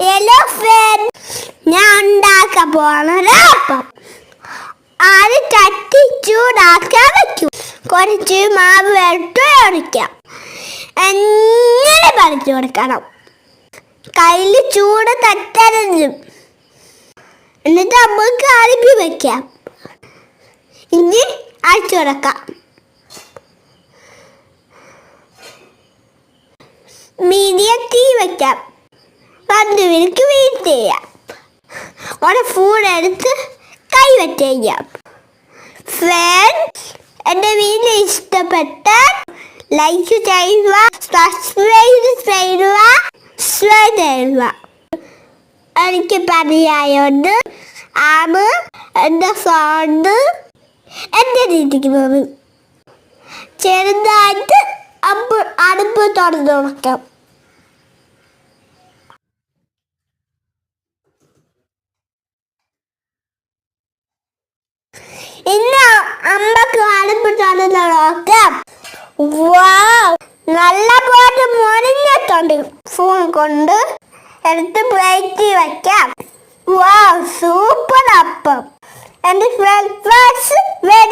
Hello friend, ഞാൻ ഉണ്ടാക്കാൻ പോണൊരപ്പം. അത് ചട്ടി ചൂടാക്കാൻ വെക്കും. കുറച്ച് മാവ് വെട്ടി ഒഴിക്കാം. എങ്ങനെ പറിച്ചു കൊടുക്കണം. കയ്യിൽ ചൂട് തട്ടരുത്. എന്നിട്ട് നമുക്ക് അടുപ്പി വെക്കാം. ഇനി അഴിച്ചു കൊടുക്കാം. മീഡിയം തീ വെക്കാം. 10 മിനിറ്റ് വെയിറ്റ് ചെയ്യാം. ഒരു ഫോൺ എടുത്ത് കൈ വെച്ച് ചെയ്യാം. ഫ്രണ്ട്സ്, എൻ്റെ വീഡിയോ ഇഷ്ടപ്പെട്ടാൽ ലൈക്ക് ചെയ്യുക, സബ്സ്ക്രൈബ് ചെയ്യുക. എനിക്ക് പറയാനുണ്ട്, ആണ് എൻ്റെ സൗണ്ട് എൻ്റെ രീതിക്കുന്നത്. ചെറുതായിട്ട് അടുപ്പ് തുറന്നു കൊടുക്കാം. ഇന്ന് അമ്മക്ക് അടുപ്പ് തുറന്നു നോക്കാം. നല്ല പോലെ മുറിഞ്ഞിട്ടുണ്ട്. ഫോൺ കൊണ്ട് എടുത്ത് പ്ലേറ്റിൽ വയ്ക്കാം. സൂപ്പർ അപ്പം. എൻ്റെ ബ്രേക്ക്ഫാസ്റ്റ് റെഡി.